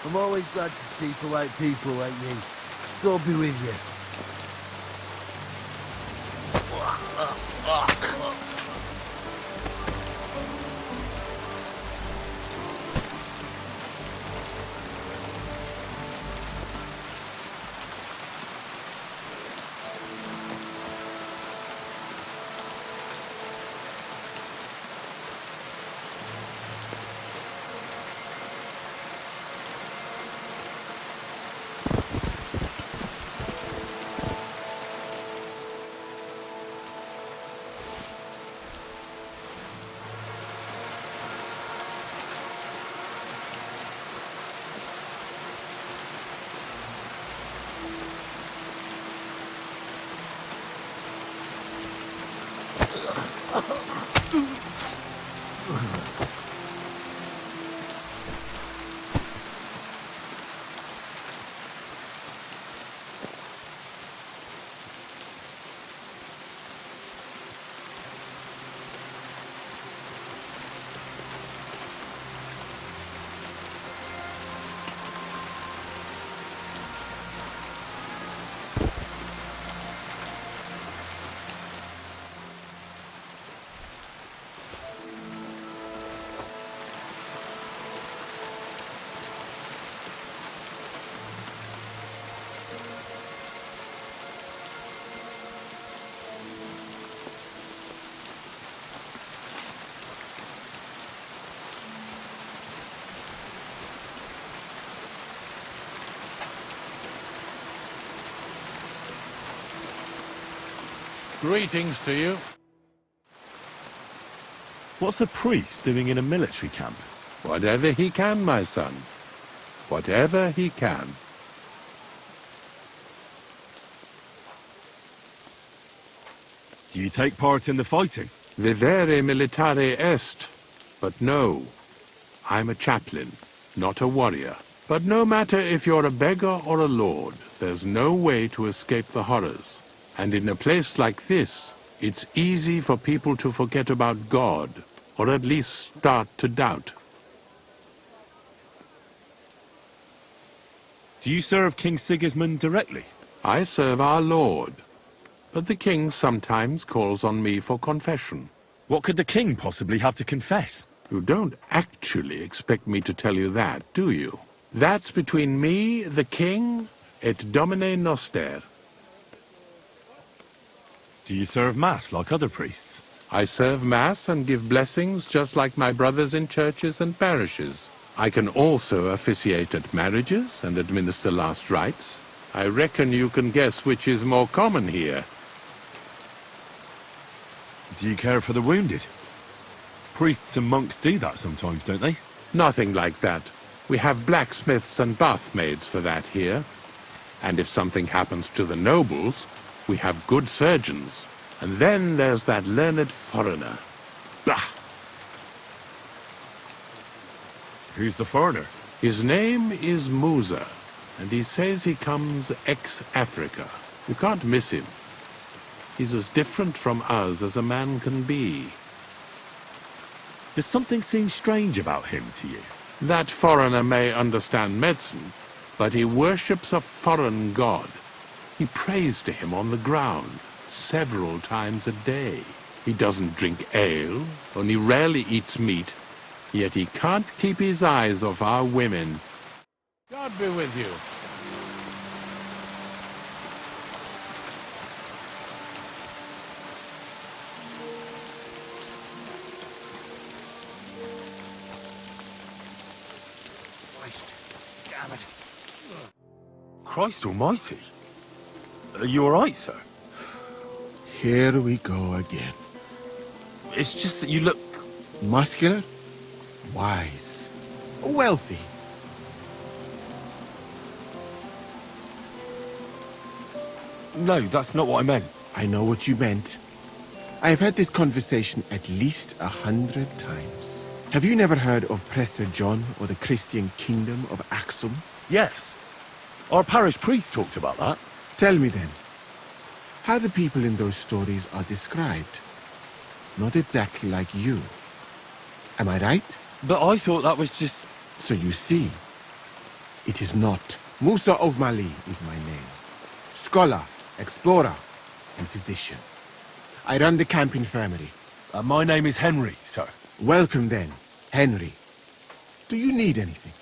I'm always glad to see polite people like you. God be with you. Greetings to you. What's a priest doing in a military camp? Whatever he can, my son. Whatever he can. Do you take part in the fighting? Vivere militare est. But no, I'm a chaplain, not a warrior. But no matter if you're a beggar or a lord, there's no way to escape the horrors. And in a place like this, it's easy for people to forget about God, or at least start to doubt. Do you serve King Sigismund directly? I serve our Lord, but the king sometimes calls on me for confession. What could the king possibly have to confess? You don't actually expect me to tell you that, do you? That's between me, the king, et Domine Noster. Do you serve Mass like other priests? I serve Mass and give blessings just like my brothers in churches and parishes. I can also officiate at marriages and administer last rites. I reckon you can guess which is more common here. Do you care for the wounded? Priests and monks do that sometimes, don't they? Nothing like that. We have blacksmiths and bathmaids for that here. And if something happens to the nobles, we have good surgeons. And then there's that learned foreigner. Bah! Who's the foreigner? His name is Musa, and he says he comes ex-Africa. You can't miss him. He's as different from us as a man can be. Does something seem strange about him to you? That foreigner may understand medicine, but he worships a foreign god. He prays to him on the ground several times a day. He doesn't drink ale, only rarely eats meat, yet he can't keep his eyes off our women. God be with you. Damn it. Christ almighty. Are you alright, sir? Here we go again. It's just that you look... Muscular, wise, wealthy. No, that's not what I meant. I know what you meant. I have had this conversation at least 100 times. Have you never heard of Prester John or the Christian kingdom of Axum? Yes. Our parish priest talked about that. Tell me then, how the people in those stories are described. Not exactly like you. Am I right? But I thought that was just... So you see, It is not. Musa of Mali is my name. Scholar, explorer, and physician. I run the camp infirmary. My name is Henry, sir. Welcome then, Henry. Do you need anything?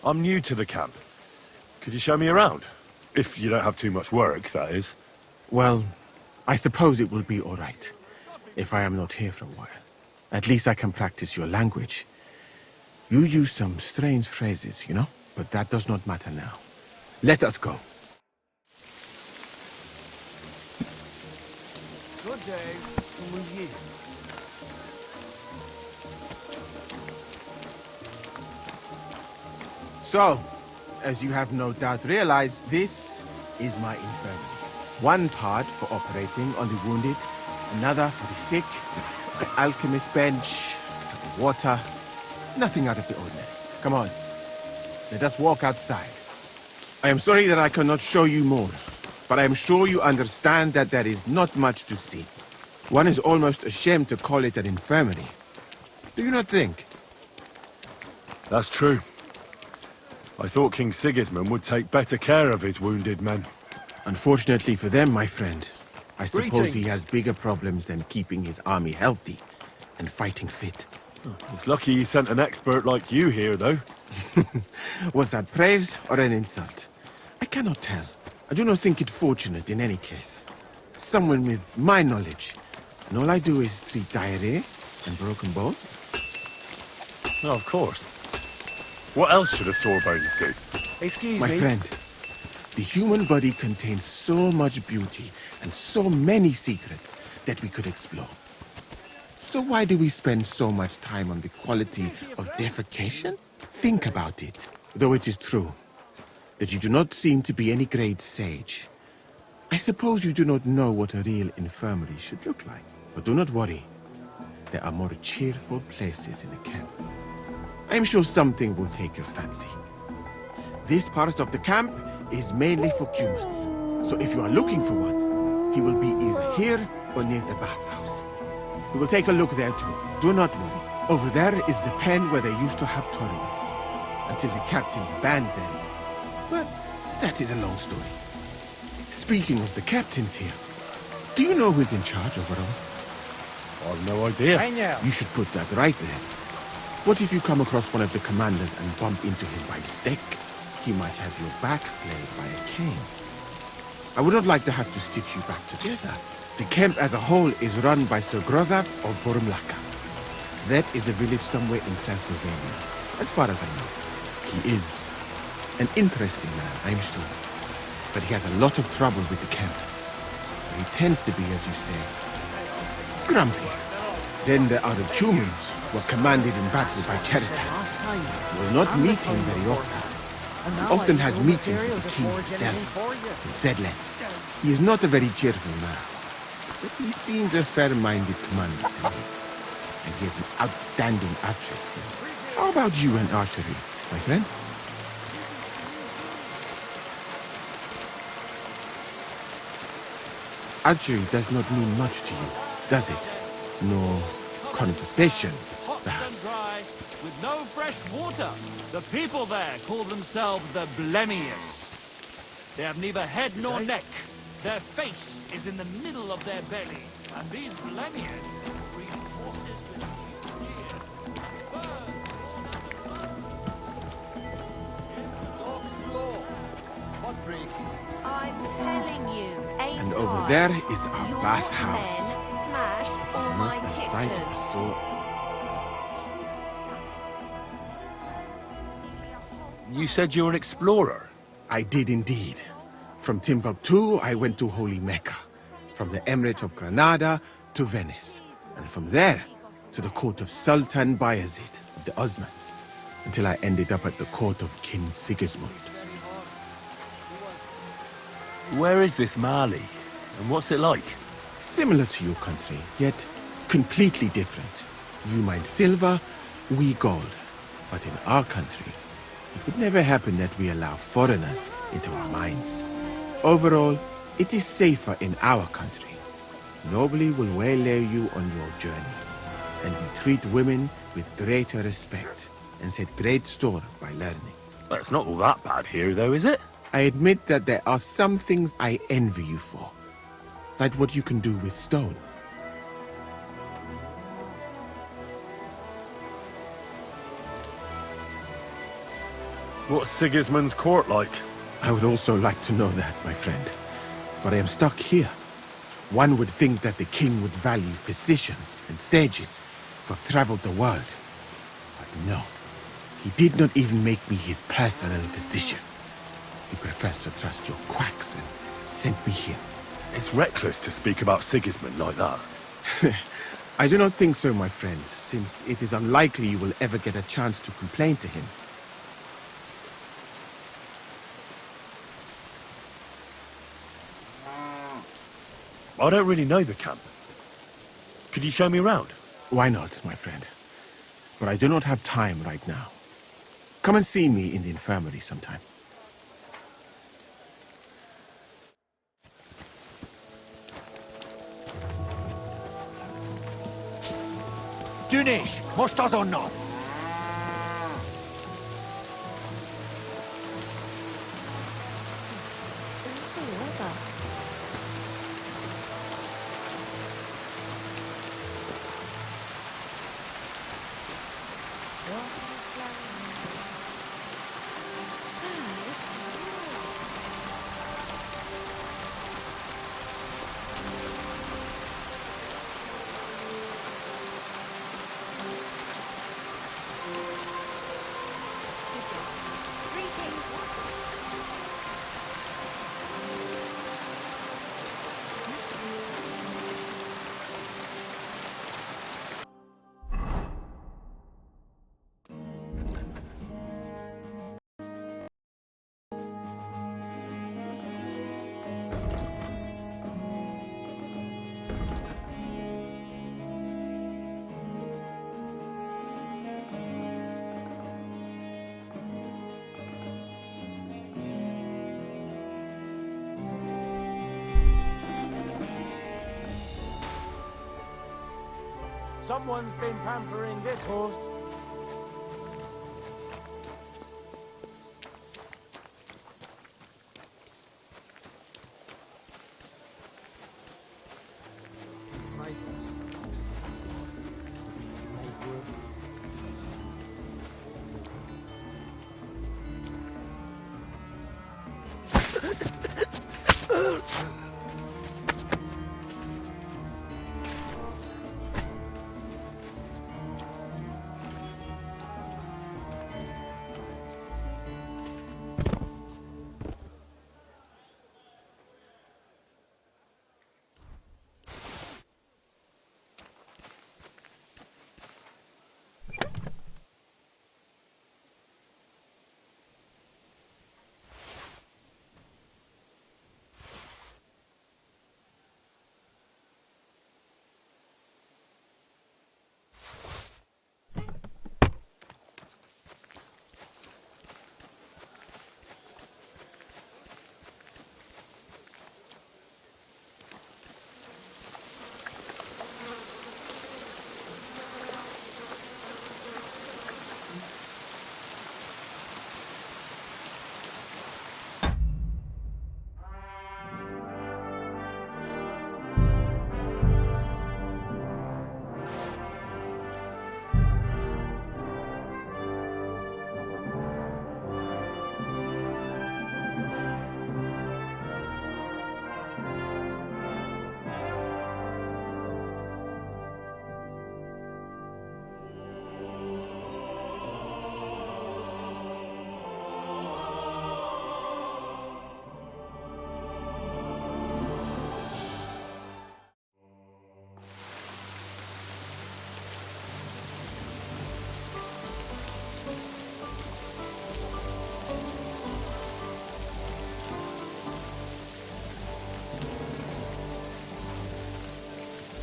I'm new to the camp. Could you show me around? If you don't have too much work, that is. Well, I suppose it will be all right if I am not here for a while. At least I can practice your language. You use some strange phrases, you know? But that does not matter now. Let us go. Good day. Who are you? So, as you have no doubt realized, this is my infirmary. One part for operating on the wounded, another for the sick, my alchemist bench, water, nothing out of the ordinary. Come on, let us walk outside. I am sorry that I cannot show you more, but I am sure you understand that there is not much to see. One is almost ashamed to call it an infirmary. Do you not think? That's true. I thought King Sigismund would take better care of his wounded men. Unfortunately for them, my friend, I suppose he Greetings. has bigger problems than keeping his army healthy and fighting fit. It's lucky he sent an expert like you here, though. Was that praise or an insult? I cannot tell. I do not think it fortunate in any case. Someone with my knowledge, and all I do is treat diarrhea and broken bones. Oh, of course. What else should a sore bones do? Excuse My me. friend, the human body contains so much beauty and so many secrets that we could explore. So why do we spend so much time on the quality of defecation? Think about it. Though it is true that you do not seem to be any great sage, I suppose you do not know what a real infirmary should look like. But do not worry. There are more cheerful places in the camp. I am sure something will take your fancy. This part of the camp is mainly for humans. So if you are looking for one, he will be either here or near the bathhouse. We will take a look there too. Do not worry. Over there is the pen where they used to have tournaments. Until the captains banned them. But that is a long story. Speaking of the captains here, do you know who's in charge overall? I've no idea. You should put that right there. What if you come across one of the commanders and bump into him by mistake? He might have your back flayed by a cane. I would not like to have to stitch you back together. The camp as a whole is run by Sir Grozav of Borumlaka. That is a village somewhere in Transylvania, as far as I know. He is an interesting man, I'm sure. But he has a lot of trouble with the camp. He tends to be, as you say, grumpy. Then there are the humans who are commanded in battle by Cheriton. You will not meet him very often. He often has meetings with the king himself in Zedlets. He is not a very cheerful man, but he seems a fair-minded commander to me. And he has an outstanding archer, it seems. How about you and archery, my friend? Archery does not mean much to you, does it? No conversation, perhaps. Dry, with no fresh water. The people there call themselves the Blemius. They have neither head nor neck. Their face is in the middle of their belly. And these Blemius breed horses with huge ears and birds born out of I'm telling you, 8 And over times, there is our your bathhouse. men smash It is all my not a sight kitchen. of a sore. You said you're an explorer. I did indeed. From Timbuktu, I went to Holy Mecca. From the Emirate of Granada to Venice. And from there to the court of Sultan Bayezid of the Osmans. Until I ended up at the court of King Sigismund. Where is this Mali? And what's it like? Similar to your country, yet completely different. You mine silver, we gold. But in our country, it would never happen that we allow foreigners into our mines. Overall, it is safer in our country. Nobody will waylay you on your journey. And we treat women with greater respect. and set great store by learning. Well, it's not all that bad here, though, is it? I admit that there are some things I envy you for, like what you can do with stone. What's Sigismund's court like? I would also like to know that, my friend. But I am stuck here. One would think that the king would value physicians and sages who have traveled the world. But no. He did not even make me his personal physician. He prefers to trust your quacks and sent me here. It's reckless to speak about Sigismund like that. I do not think so, my friend, since it is unlikely you will ever get a chance to complain to him. I don't really know the camp. Could you show me around? Why not, my friend? But I do not have time right now. Come and see me in the infirmary sometime. Düniş, most az onnan. Someone's been pampering this horse.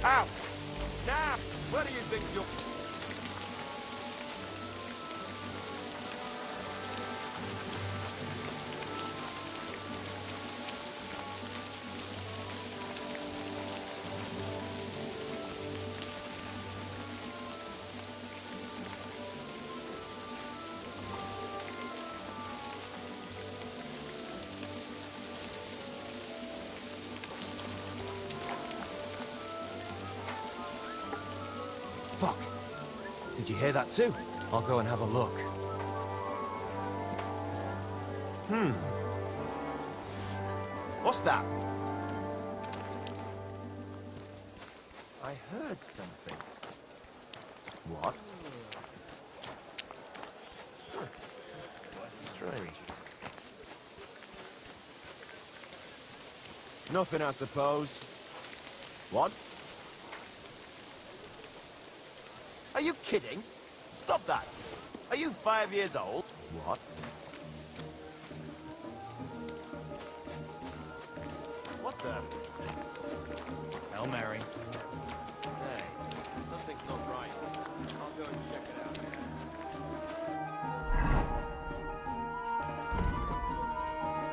Out! Now! Where do you think you're... Did you hear that too? I'll go and have a look. What's that? I heard something. What? Huh. Strange. Nothing, I suppose. What? Are you kidding? Stop that! Are you 5 years old? What? What the? Hail Mary. Hey, something's not right. I'll go and check it out.